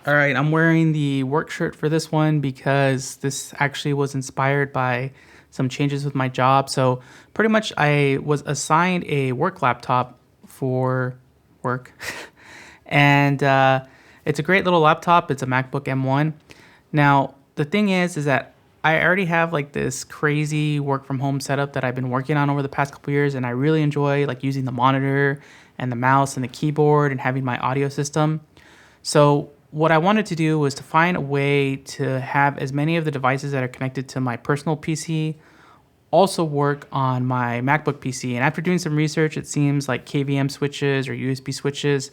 All right, I'm wearing the work shirt for this one because this actually was inspired by some changes with my job. So, pretty much, I was assigned a work laptop for work, and it's a great little laptop. It's a MacBook M1. Now, the thing is that I already have like this crazy work from home setup that I've been working on over the past couple years, and I really enjoy like using the monitor and the mouse and the keyboard and having my audio system. So what I wanted to do was to find a way to have as many of the devices that are connected to my personal PC also work on my MacBook PC. And after doing some research, it seems like KVM switches or USB switches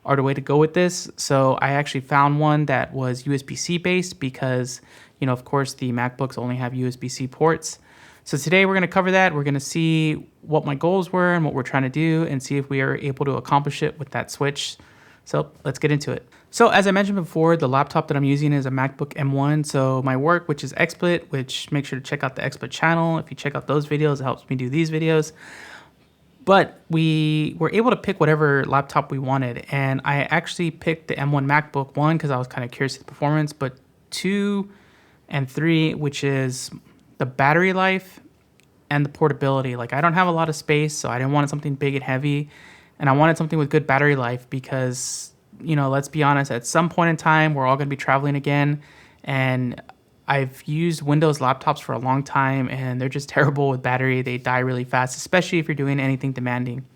are the way to go with this. So I actually found one that was USB-C based because, of course, the MacBooks only have USB-C ports. So today we're going to cover that. We're going to see what my goals were and what we're trying to do and see if we are able to accomplish it with that switch. So let's get into it. So as I mentioned before, the laptop that I'm using is a MacBook M1. So my work, which is XSplit, which make sure to check out the XSplit channel. If you check out those videos, it helps me do these videos. But we were able to pick whatever laptop we wanted. And I actually picked the M1 MacBook, one, because I was kind of curious of the performance, but two and three, which is the battery life and the portability. Like I don't have a lot of space, so I didn't want something big and heavy. And I wanted something with good battery life because, let's be honest, at some point in time, we're all going to be traveling again. And I've used Windows laptops for a long time, and they're just terrible with battery. They die really fast, especially if you're doing anything demanding.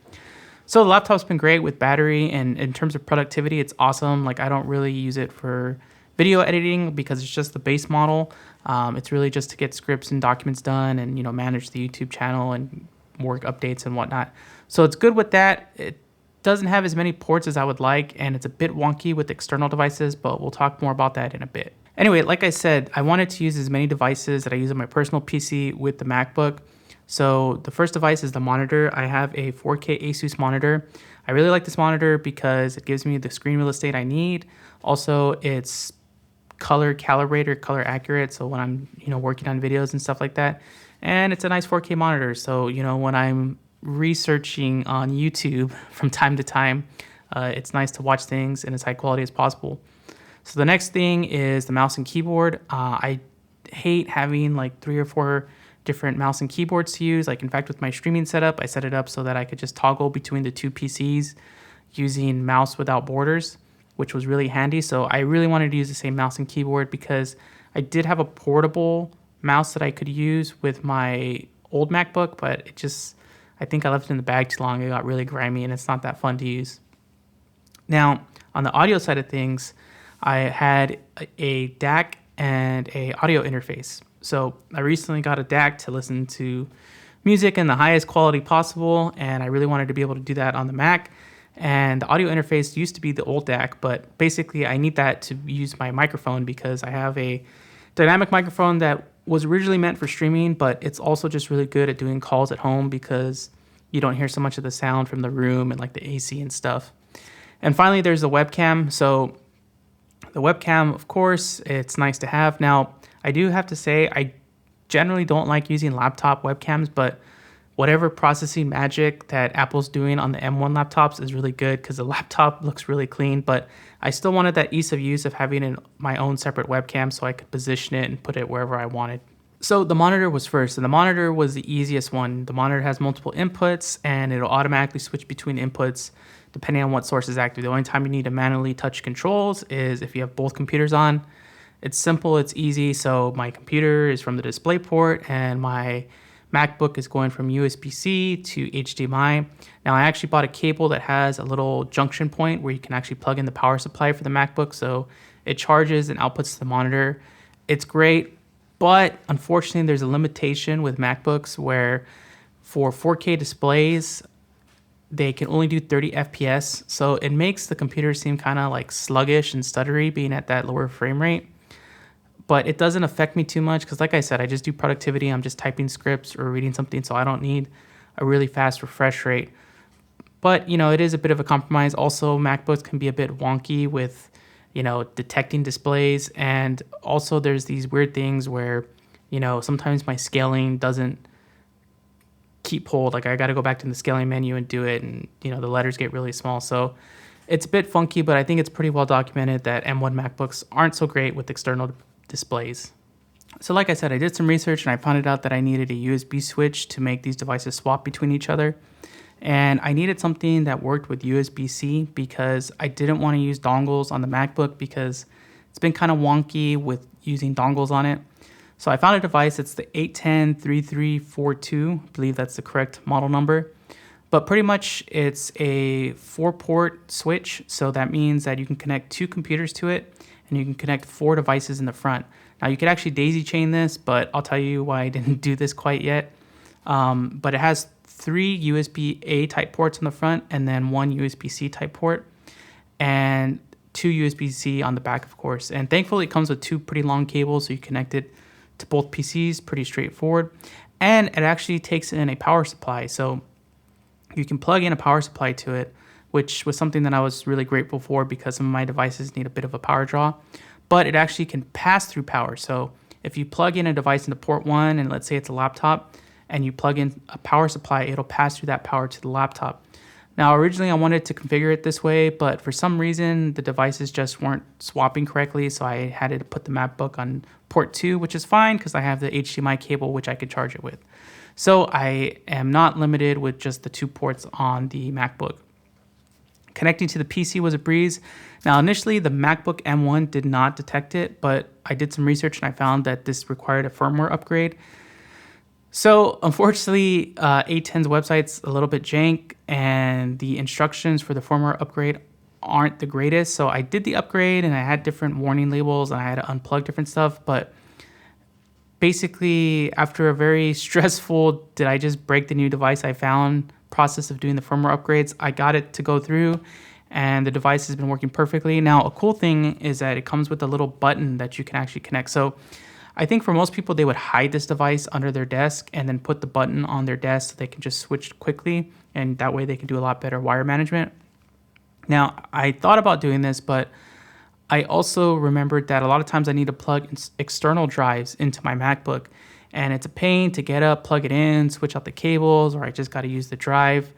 So the laptop's been great with battery, and in terms of productivity, it's awesome. Like I don't really use it for video editing because it's just the base model. It's really just to get scripts and documents done and, manage the YouTube channel and work updates and whatnot. So it's good with that. It doesn't have as many ports as I would like, and it's a bit wonky with external devices, but we'll talk more about that in a bit. Anyway, like I said, I wanted to use as many devices that I use on my personal PC with the MacBook. So the first device is the monitor. I have a 4K Asus monitor. I really like this monitor because it gives me the screen real estate I need. Also, it's color calibrated, color accurate. So when I'm, working on videos and stuff like that, and it's a nice 4K monitor. So, when I'm researching on YouTube from time to time, it's nice to watch things in as high quality as possible. So the next thing is the mouse and keyboard. I hate having like 3 or 4 different mouse and keyboards to use. Like in fact, with my streaming setup, I set it up so that I could just toggle between the two PCs using mouse without borders, which was really handy. So I really wanted to use the same mouse and keyboard because I did have a portable mouse that I could use with my old MacBook, but I think I left it in the bag too long. It got really grimy and it's not that fun to use. Now, on the audio side of things, I had a DAC and a audio interface. So I recently got a DAC to listen to music in the highest quality possible, and I really wanted to be able to do that on the Mac. And the audio interface used to be the old DAC, but basically I need that to use my microphone because I have a dynamic microphone that was originally meant for streaming, but it's also just really good at doing calls at home because you don't hear so much of the sound from the room and like the AC and stuff. And finally, there's the webcam. So the webcam, of course, it's nice to have. Now, I do have to say, I generally don't like using laptop webcams, but whatever processing magic that Apple's doing on the M1 laptops is really good because the laptop looks really clean, but I still wanted that ease of use of having my own separate webcam so I could position it and put it wherever I wanted. So the monitor was first, and the monitor was the easiest one. The monitor has multiple inputs, and it'll automatically switch between inputs depending on what source is active. The only time you need to manually touch controls is if you have both computers on. It's simple, it's easy. So my computer is from the display port, and my MacBook is going from USB-C to HDMI. Now, I actually bought a cable that has a little junction point where you can actually plug in the power supply for the MacBook, so it charges and outputs to the monitor. It's great, but unfortunately, there's a limitation with MacBooks where for 4K displays, they can only do 30 FPS, so it makes the computer seem kind of like sluggish and stuttery being at that lower frame rate. But it doesn't affect me too much because, like I said, I just do productivity. I'm just typing scripts or reading something, so I don't need a really fast refresh rate. But, it is a bit of a compromise. Also, MacBooks can be a bit wonky with, detecting displays. And also there's these weird things where, sometimes my scaling doesn't keep hold. Like I got to go back to the scaling menu and do it. And, the letters get really small. So It's a bit funky, but I think it's pretty well documented that M1 MacBooks aren't so great with external displays. So like I said, I did some research and I found out that I needed a USB switch to make these devices swap between each other. And I needed something that worked with USB-C because I didn't want to use dongles on the MacBook because it's been kind of wonky with using dongles on it. So I found a device. It's the Aten3342. I believe that's the correct model number. But pretty much it's a 4-port switch. So that means that you can connect 2 computers to it and you can connect 4 devices in the front. Now you could actually daisy chain this, but I'll tell you why I didn't do this quite yet. But it has 3 USB-A type ports on the front and then 1 USB-C type port and 2 USB-C on the back, of course. And thankfully it comes with 2 pretty long cables, so you connect it to both PCs, pretty straightforward. And it actually takes in a power supply, so you can plug in a power supply to it, which was something that I was really grateful for because some of my devices need a bit of a power draw. But it actually can pass through power. So if you plug in a device into port 1, and let's say it's a laptop, and you plug in a power supply, it'll pass through that power to the laptop. Now, originally I wanted to configure it this way, but for some reason, the devices just weren't swapping correctly, so I had to put the MacBook on port 2, which is fine because I have the HDMI cable, which I could charge it with. So I am not limited with just the 2 ports on the MacBook. Connecting to the PC was a breeze. Now, initially, the MacBook M1 did not detect it, but I did some research and I found that this required a firmware upgrade. So unfortunately, A10's website's a little bit jank and the instructions for the firmware upgrade aren't the greatest. So I did the upgrade and I had different warning labels and I had to unplug different stuff. But basically, after a very stressful, did I just break the new device I found process of doing the firmware upgrades, I got it to go through and the device has been working perfectly. Now, a cool thing is that it comes with a little button that you can actually connect. So I think for most people, they would hide this device under their desk and then put the button on their desk so they can just switch quickly. And that way they can do a lot better wire management. Now, I thought about doing this, but I also remembered that a lot of times I need to plug external drives into my MacBook. And it's a pain to get up, plug it in, switch out the cables, or I just got to use the drive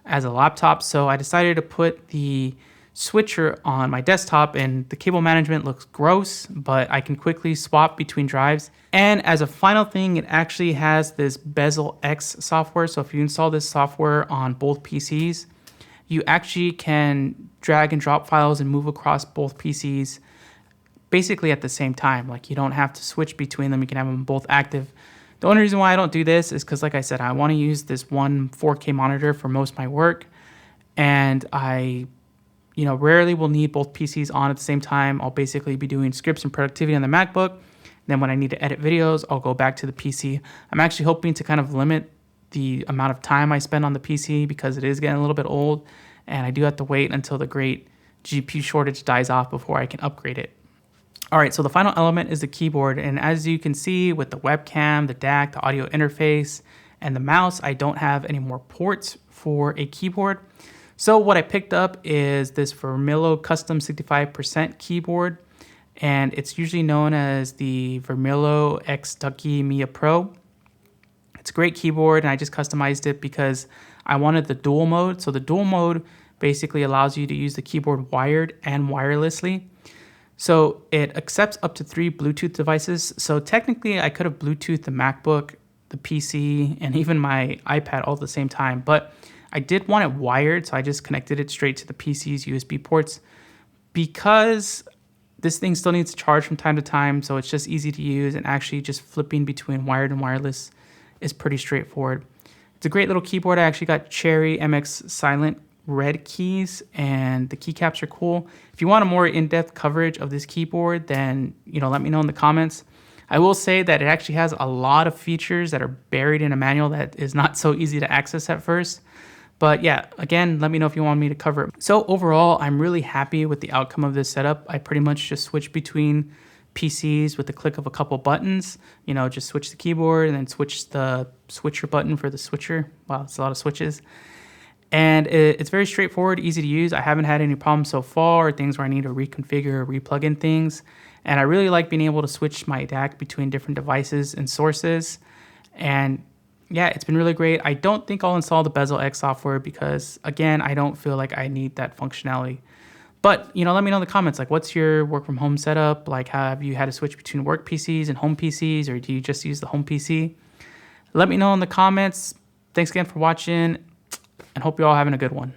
as a laptop. So I decided to put the switcher on my desktop, and the cable management looks gross, but I can quickly swap between drives. And as a final thing, it actually has this Bezel X software. So if you install this software on both PCs, you actually can drag and drop files and move across both PCs basically at the same time. Like, you don't have to switch between them. You can have them both active. The only reason why I don't do this is because, like I said, I want to use this one 4K monitor for most of my work, and I rarely will need both PCs on at the same time. I'll basically be doing scripts and productivity on the MacBook. Then when I need to edit videos, I'll go back to the PC. I'm actually hoping to kind of limit the amount of time I spend on the PC because it is getting a little bit old, and I do have to wait until the great GPU shortage dies off before I can upgrade it. All right, so the final element is the keyboard. And as you can see with the webcam, the DAC, the audio interface, and the mouse, I don't have any more ports for a keyboard. So what I picked up is this Vermillo Custom 65% keyboard, and it's usually known as the Vermillo X Ducky Mia Pro. It's a great keyboard, and I just customized it because I wanted the dual mode. So the dual mode basically allows you to use the keyboard wired and wirelessly. So it accepts up to 3 Bluetooth devices. So technically I could have Bluetoothed the MacBook, the PC, and even my iPad all at the same time, but I did want it wired, so I just connected it straight to the PC's USB ports because this thing still needs to charge from time to time, so it's just easy to use, and actually just flipping between wired and wireless is pretty straightforward. It's a great little keyboard. I actually got Cherry MX Silent red keys, and the keycaps are cool. If you want a more in-depth coverage of this keyboard, then let me know in the comments. I will say that it actually has a lot of features that are buried in a manual that is not so easy to access at first. But yeah, again, let me know if you want me to cover it. So overall, I'm really happy with the outcome of this setup. I pretty much just switch between PCs with the click of a couple buttons. Just switch the keyboard and then switch the switcher button for the switcher. Wow, it's a lot of switches. And it's very straightforward, easy to use. I haven't had any problems so far, or things where I need to reconfigure or replug in things. And I really like being able to switch my DAC between different devices and sources. And yeah, it's been really great. I don't think I'll install the Bezel X software because, again, I don't feel like I need that functionality. But, let me know in the comments, like, what's your work from home setup? Like, have you had to switch between work PCs and home PCs, or do you just use the home PC? Let me know in the comments. Thanks again for watching, and hope you're all having a good one.